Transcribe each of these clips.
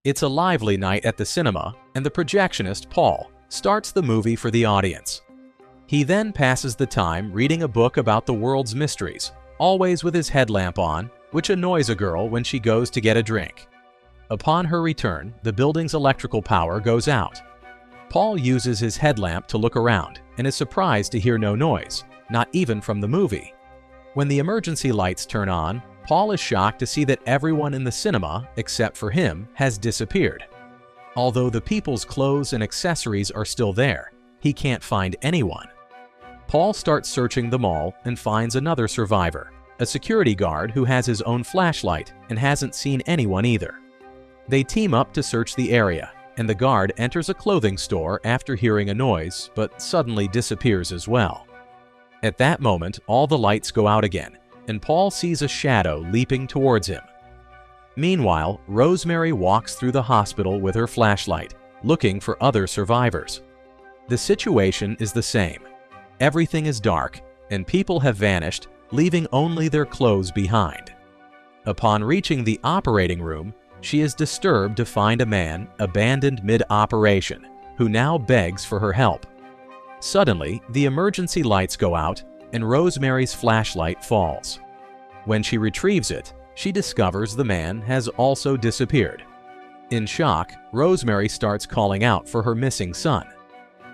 It's a lively night at the cinema, and the projectionist, Paul, starts the movie for the audience. He then passes the time reading a book about the world's mysteries, always with his headlamp on, which annoys a girl when she goes to get a drink. Upon her return, the building's electrical power goes out. Paul uses his headlamp to look around and is surprised to hear no noise, not even from the movie. When the emergency lights turn on, Paul is shocked to see that everyone in the cinema, except for him, has disappeared. Although the people's clothes and accessories are still there, he can't find anyone. Paul starts searching the mall and finds another survivor, a security guard who has his own flashlight and hasn't seen anyone either. They team up to search the area, and the guard enters a clothing store after hearing a noise, but suddenly disappears as well. At that moment, all the lights go out again, and Paul sees a shadow leaping towards him. Meanwhile, Rosemary walks through the hospital with her flashlight, looking for other survivors. The situation is the same. Everything is dark, and people have vanished, leaving only their clothes behind. Upon reaching the operating room, she is disturbed to find a man abandoned mid-operation, who now begs for her help. Suddenly, the emergency lights go out, and Rosemary's flashlight falls. When she retrieves it, she discovers the man has also disappeared. In shock, Rosemary starts calling out for her missing son.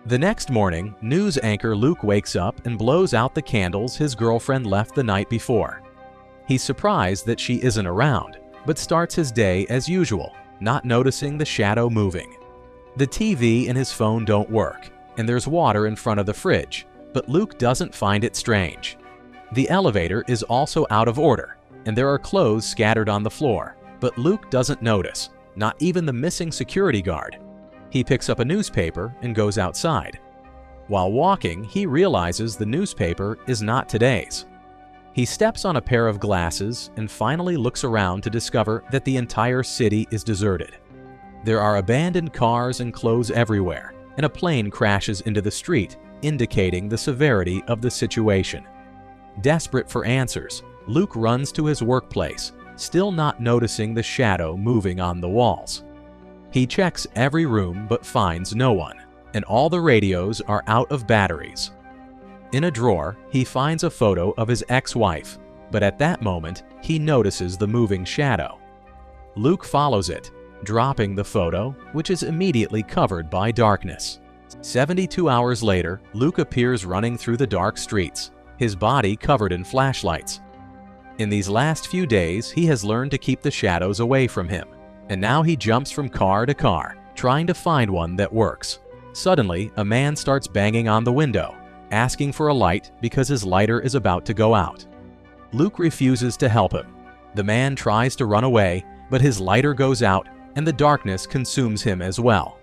The next morning, news anchor Luke wakes up and blows out the candles his girlfriend left the night before. He's surprised that she isn't around, but starts his day as usual, not noticing the shadow moving. The TV and his phone don't work, and there's water in front of the fridge, but Luke doesn't find it strange. The elevator is also out of order, and there are clothes scattered on the floor, but Luke doesn't notice, not even the missing security guard. He picks up a newspaper and goes outside. While walking, he realizes the newspaper is not today's. He steps on a pair of glasses and finally looks around to discover that the entire city is deserted. There are abandoned cars and clothes everywhere, and a plane crashes into the street, indicating the severity of the situation. Desperate for answers, Luke runs to his workplace, still not noticing the shadow moving on the walls. He checks every room but finds no one, and all the radios are out of batteries. In a drawer, he finds a photo of his ex-wife, but at that moment, he notices the moving shadow. Luke follows it, dropping the photo, which is immediately covered by darkness. 72 hours later, Luke appears running through the dark streets, his body covered in flashlights. In these last few days, he has learned to keep the shadows away from him, and now he jumps from car to car, trying to find one that works. Suddenly, a man starts banging on the window, asking for a light because his lighter is about to go out. Luke refuses to help him. The man tries to run away, but his lighter goes out and the darkness consumes him as well.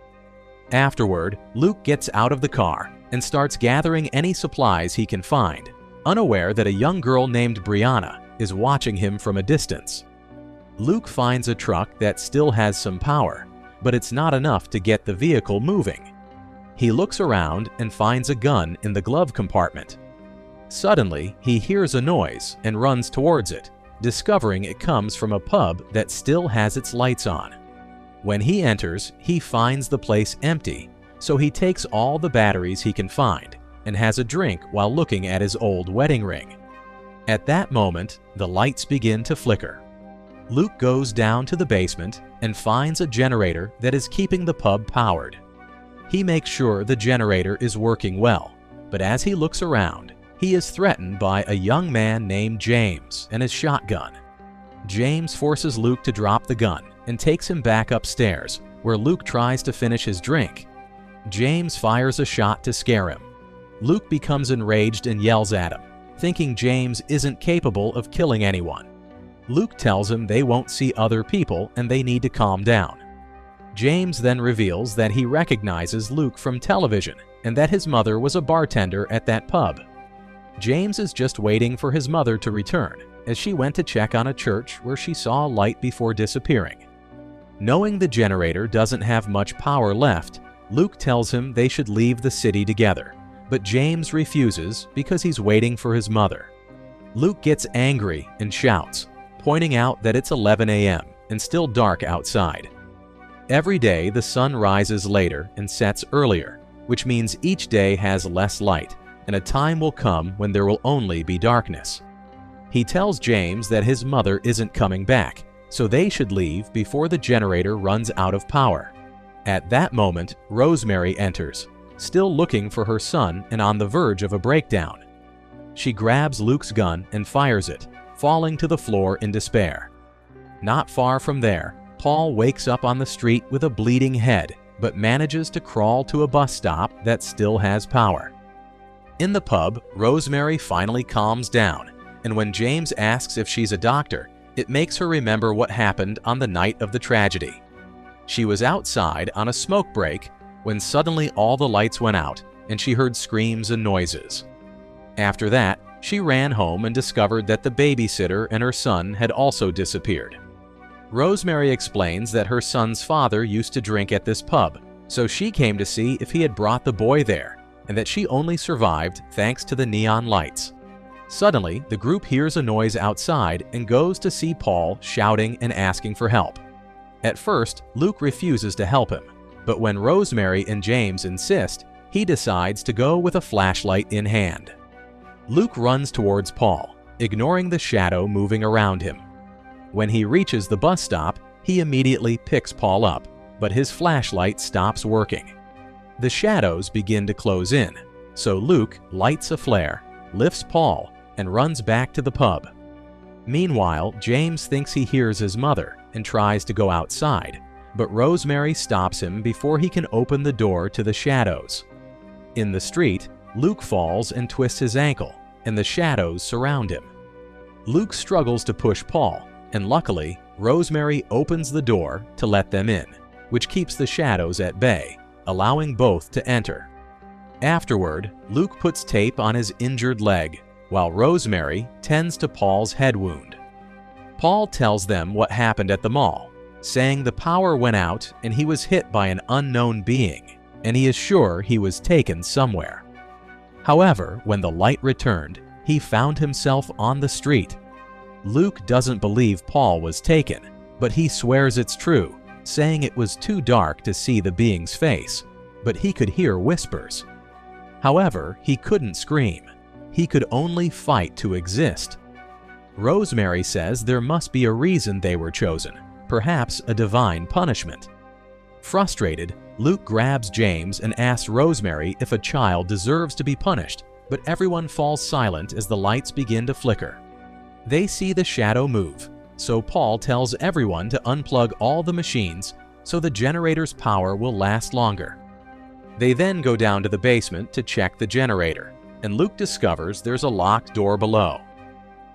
Afterward, Luke gets out of the car and starts gathering any supplies he can find, unaware that a young girl named Brianna is watching him from a distance. Luke finds a truck that still has some power, but it's not enough to get the vehicle moving. He looks around and finds a gun in the glove compartment. Suddenly, he hears a noise and runs towards it, discovering it comes from a pub that still has its lights on. When he enters, he finds the place empty, so he takes all the batteries he can find and has a drink while looking at his old wedding ring. At that moment, the lights begin to flicker. Luke goes down to the basement and finds a generator that is keeping the pub powered. He makes sure the generator is working well, but as he looks around, he is threatened by a young man named James and his shotgun. James forces Luke to drop the gun and takes him back upstairs, where Luke tries to finish his drink. James fires a shot to scare him. Luke becomes enraged and yells at him, thinking James isn't capable of killing anyone. Luke tells him they won't see other people and they need to calm down. James then reveals that he recognizes Luke from television and that his mother was a bartender at that pub. James is just waiting for his mother to return, as she went to check on a church where she saw a light before disappearing. Knowing the generator doesn't have much power left, Luke tells him they should leave the city together, but James refuses because he's waiting for his mother. Luke gets angry and shouts, pointing out that it's 11 a.m. and still dark outside. Every day the sun rises later and sets earlier, which means each day has less light, and a time will come when there will only be darkness. He tells James that his mother isn't coming back, so they should leave before the generator runs out of power. At that moment, Rosemary enters, still looking for her son and on the verge of a breakdown. She grabs Luke's gun and fires it, falling to the floor in despair. Not far from there, Paul wakes up on the street with a bleeding head, but manages to crawl to a bus stop that still has power. In the pub, Rosemary finally calms down, and when James asks if she's a doctor, it makes her remember what happened on the night of the tragedy. She was outside on a smoke break when suddenly all the lights went out and she heard screams and noises. After that, she ran home and discovered that the babysitter and her son had also disappeared. Rosemary explains that her son's father used to drink at this pub, so she came to see if he had brought the boy there, and that she only survived thanks to the neon lights. Suddenly, the group hears a noise outside and goes to see Paul shouting and asking for help. At first, Luke refuses to help him, but when Rosemary and James insist, he decides to go with a flashlight in hand. Luke runs towards Paul, ignoring the shadow moving around him. When he reaches the bus stop, he immediately picks Paul up, but his flashlight stops working. The shadows begin to close in, so Luke lights a flare, lifts Paul, and runs back to the pub. Meanwhile, James thinks he hears his mother and tries to go outside, but Rosemary stops him before he can open the door to the shadows. In the street, Luke falls and twists his ankle, and the shadows surround him. Luke struggles to push Paul, and luckily, Rosemary opens the door to let them in, which keeps the shadows at bay, allowing both to enter. Afterward, Luke puts tape on his injured leg, while Rosemary tends to Paul's head wound. Paul tells them what happened at the mall, saying the power went out and he was hit by an unknown being, and he is sure he was taken somewhere. However, when the light returned, he found himself on the street. Luke doesn't believe Paul was taken, but he swears it's true, saying it was too dark to see the being's face, but he could hear whispers. However, he couldn't scream. He could only fight to exist. Rosemary says there must be a reason they were chosen, perhaps a divine punishment. Frustrated, Luke grabs James and asks Rosemary if a child deserves to be punished, but everyone falls silent as the lights begin to flicker. They see the shadow move, so Paul tells everyone to unplug all the machines so the generator's power will last longer. They then go down to the basement to check the generator, and Luke discovers there's a locked door below.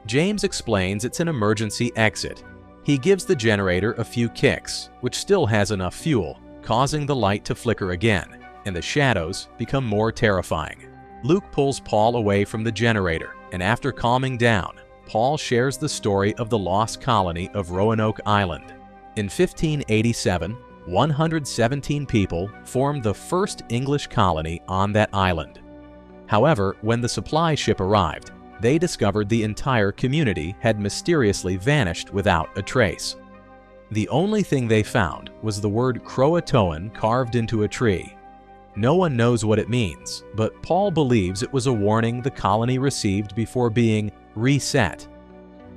James explains it's an emergency exit. He gives the generator a few kicks, which still has enough fuel, causing the light to flicker again, and the shadows become more terrifying. Luke pulls Paul away from the generator, and after calming down, Paul shares the story of the lost colony of Roanoke Island. In 1587, 117 people formed the first English colony on that island. However, when the supply ship arrived, they discovered the entire community had mysteriously vanished without a trace. The only thing they found was the word Croatoan carved into a tree. No one knows what it means, but Paul believes it was a warning the colony received before being reset.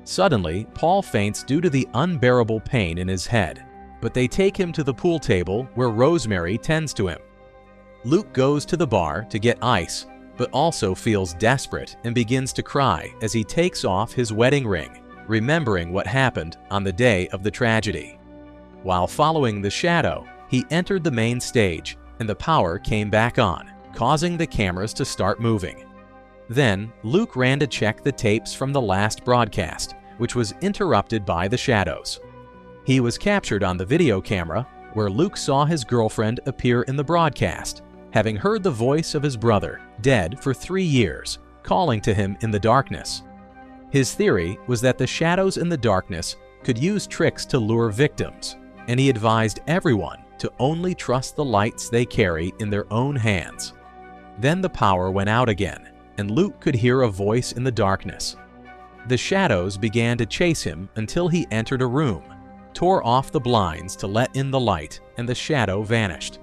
Suddenly, Paul faints due to the unbearable pain in his head, but they take him to the pool table where Rosemary tends to him. Luke goes to the bar to get ice, but also feels desperate and begins to cry as he takes off his wedding ring, remembering what happened on the day of the tragedy. While following the shadow, he entered the main stage and the power came back on, causing the cameras to start moving. Then, Luke ran to check the tapes from the last broadcast, which was interrupted by the shadows. He was captured on the video camera, where Luke saw his girlfriend appear in the broadcast, having heard the voice of his brother, dead for 3 years, calling to him in the darkness. His theory was that the shadows in the darkness could use tricks to lure victims, and he advised everyone to only trust the lights they carry in their own hands. Then the power went out again, and Luke could hear a voice in the darkness. The shadows began to chase him until he entered a room, tore off the blinds to let in the light, and the shadow vanished.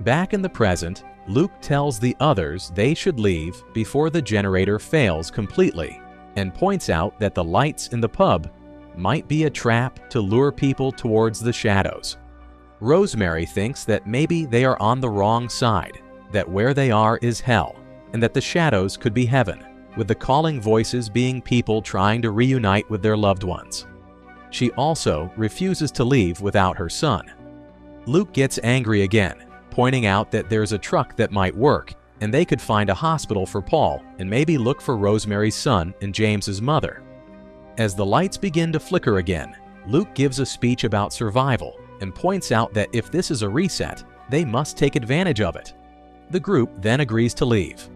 Back in the present, Luke tells the others they should leave before the generator fails completely, and points out that the lights in the pub might be a trap to lure people towards the shadows. Rosemary thinks that maybe they are on the wrong side, that where they are is hell, and that the shadows could be heaven, with the calling voices being people trying to reunite with their loved ones. She also refuses to leave without her son. Luke gets angry again, pointing out that there's a truck that might work, and they could find a hospital for Paul and maybe look for Rosemary's son and James's mother. As the lights begin to flicker again, Luke gives a speech about survival and points out that if this is a reset, they must take advantage of it. The group then agrees to leave.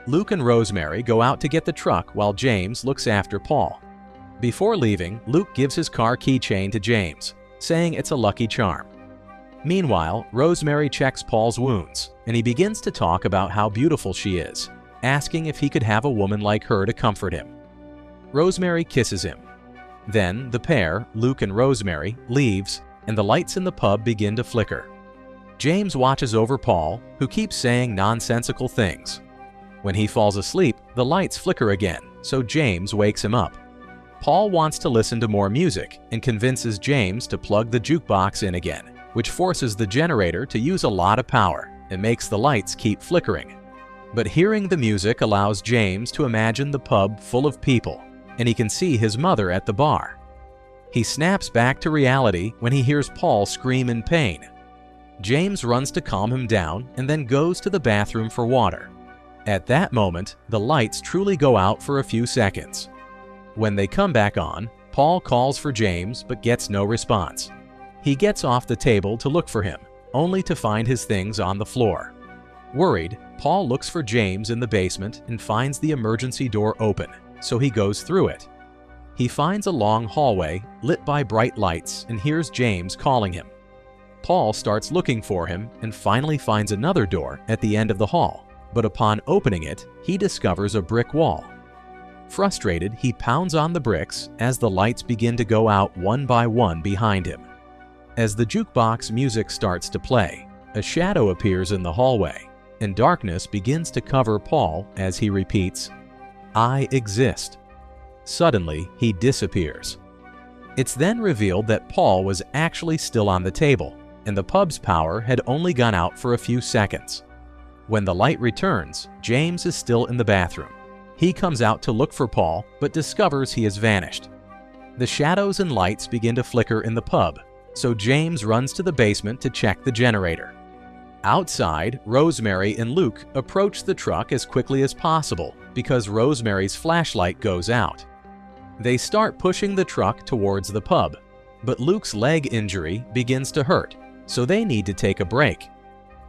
Luke and Rosemary go out to get the truck while James looks after Paul. Before leaving, Luke gives his car keychain to James, saying it's a lucky charm. Meanwhile, Rosemary checks Paul's wounds, and he begins to talk about how beautiful she is, asking if he could have a woman like her to comfort him. Rosemary kisses him. Then the pair, Luke and Rosemary, leaves, and the lights in the pub begin to flicker. James watches over Paul, who keeps saying nonsensical things. When he falls asleep, the lights flicker again, so James wakes him up. Paul wants to listen to more music and convinces James to plug the jukebox in again, which forces the generator to use a lot of power and makes the lights keep flickering. But hearing the music allows James to imagine the pub full of people, and he can see his mother at the bar. He snaps back to reality when he hears Paul scream in pain. James runs to calm him down and then goes to the bathroom for water. At that moment, the lights truly go out for a few seconds. When they come back on, Paul calls for James but gets no response. He gets off the table to look for him, only to find his things on the floor. Worried, Paul looks for James in the basement and finds the emergency door open, so he goes through it. He finds a long hallway lit by bright lights and hears James calling him. Paul starts looking for him and finally finds another door at the end of the hall, but upon opening it, he discovers a brick wall. Frustrated, he pounds on the bricks as the lights begin to go out one by one behind him. As the jukebox music starts to play, a shadow appears in the hallway, and darkness begins to cover Paul as he repeats, "I exist." Suddenly, he disappears. It's then revealed that Paul was actually still on the table, and the pub's power had only gone out for a few seconds. When the light returns, James is still in the bathroom. He comes out to look for Paul, but discovers he has vanished. The shadows and lights begin to flicker in the pub, so James runs to the basement to check the generator. Outside, Rosemary and Luke approach the truck as quickly as possible because Rosemary's flashlight goes out. They start pushing the truck towards the pub, but Luke's leg injury begins to hurt, so they need to take a break.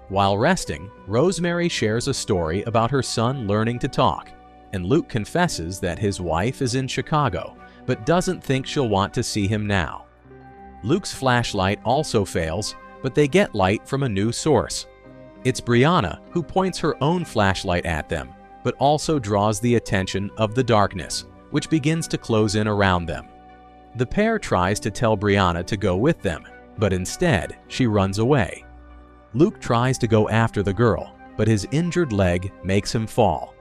While resting, Rosemary shares a story about her son learning to talk, and Luke confesses that his wife is in Chicago, but doesn't think she'll want to see him now. Luke's flashlight also fails, but they get light from a new source. It's Brianna who points her own flashlight at them, but also draws the attention of the darkness, which begins to close in around them. The pair tries to tell Brianna to go with them, but instead she runs away. Luke tries to go after the girl, but his injured leg makes him fall.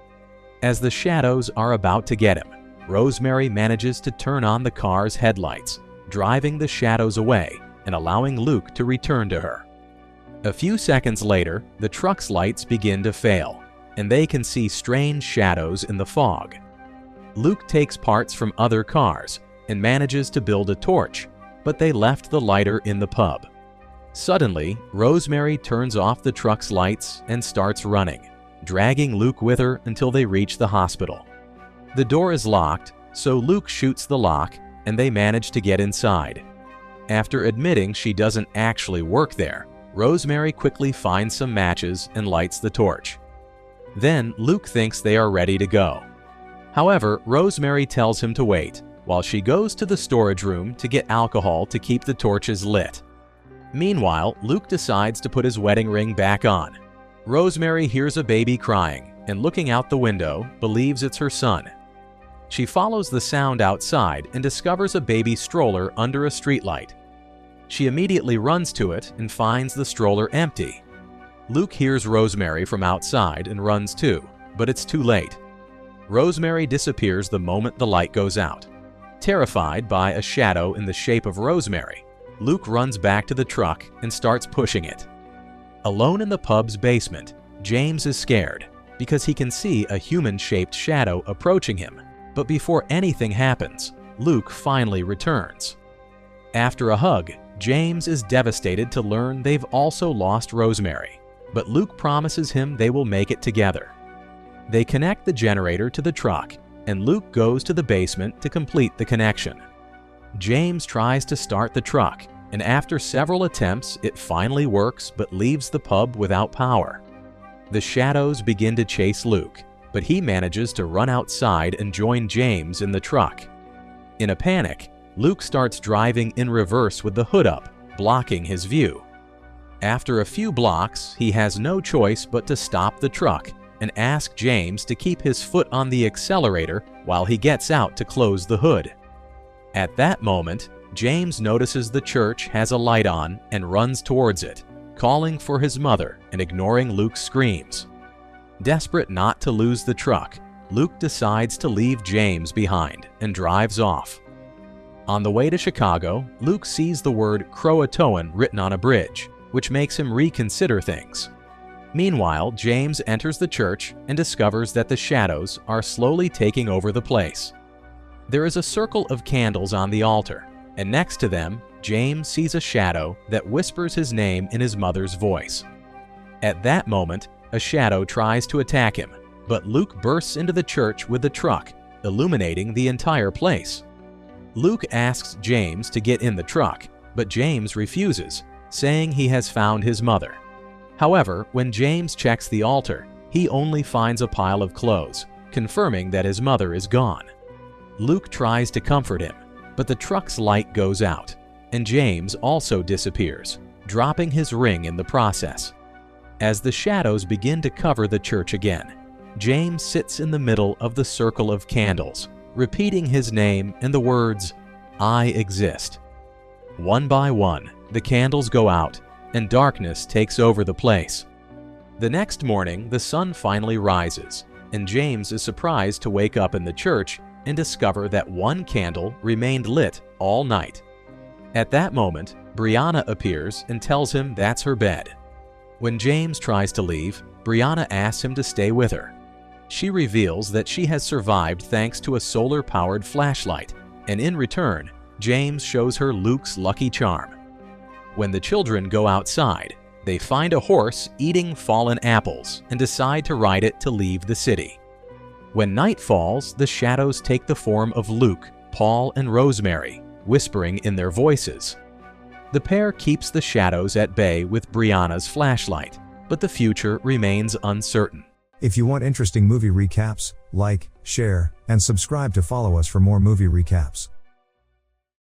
As the shadows are about to get him, Rosemary manages to turn on the car's headlights, driving the shadows away and allowing Luke to return to her. A few seconds later, the truck's lights begin to fail, and they can see strange shadows in the fog. Luke takes parts from other cars and manages to build a torch, but they left the lighter in the pub. Suddenly, Rosemary turns off the truck's lights and starts running, dragging Luke with her until they reach the hospital. The door is locked, so Luke shoots the lock and they manage to get inside. After admitting she doesn't actually work there, Rosemary quickly finds some matches and lights the torch. Then Luke thinks they are ready to go. However, Rosemary tells him to wait, while she goes to the storage room to get alcohol to keep the torches lit. Meanwhile, Luke decides to put his wedding ring back on. Rosemary hears a baby crying and, looking out the window, believes it's her son. She follows the sound outside and discovers a baby stroller under a streetlight, She immediately runs to it and finds the stroller empty. Luke hears Rosemary from outside and runs too, but it's too late. Rosemary disappears the moment the light goes out. Terrified by a shadow in the shape of Rosemary, Luke runs back to the truck and starts pushing it. Alone in the pub's basement, James is scared because he can see a human-shaped shadow approaching him. But before anything happens, Luke finally returns. After a hug, James is devastated to learn they've also lost Rosemary, but Luke promises him they will make it together. They connect the generator to the truck, and Luke goes to the basement to complete the connection. James tries to start the truck, and after several attempts, it finally works but leaves the pub without power. The shadows begin to chase Luke, but he manages to run outside and join James in the truck. In a panic, Luke starts driving in reverse with the hood up, blocking his view. After a few blocks, he has no choice but to stop the truck and ask James to keep his foot on the accelerator while he gets out to close the hood. At that moment, James notices the church has a light on and runs towards it, calling for his mother and ignoring Luke's screams. Desperate not to lose the truck, Luke decides to leave James behind and drives off. On the way to Chicago, Luke sees the word Croatoan written on a bridge, which makes him reconsider things. Meanwhile, James enters the church and discovers that the shadows are slowly taking over the place. There is a circle of candles on the altar, and next to them, James sees a shadow that whispers his name in his mother's voice. At that moment, a shadow tries to attack him, but Luke bursts into the church with the truck, illuminating the entire place. Luke asks James to get in the truck, but James refuses, saying he has found his mother. However, when James checks the altar, he only finds a pile of clothes, confirming that his mother is gone. Luke tries to comfort him, but the truck's light goes out, and James also disappears, dropping his ring in the process. As the shadows begin to cover the church again, James sits in the middle of the circle of candles, repeating his name and the words, "I exist." One by one, the candles go out, and darkness takes over the place. The next morning, the sun finally rises, and James is surprised to wake up in the church and discover that one candle remained lit all night. At that moment, Brianna appears and tells him that's her bed. When James tries to leave, Brianna asks him to stay with her. She reveals that she has survived thanks to a solar-powered flashlight, and in return, James shows her Luke's lucky charm. When the children go outside, they find a horse eating fallen apples and decide to ride it to leave the city. When night falls, the shadows take the form of Luke, Paul, and Rosemary, whispering in their voices. The pair keeps the shadows at bay with Brianna's flashlight, but the future remains uncertain. If you want interesting movie recaps, like, share, and subscribe to follow us for more movie recaps.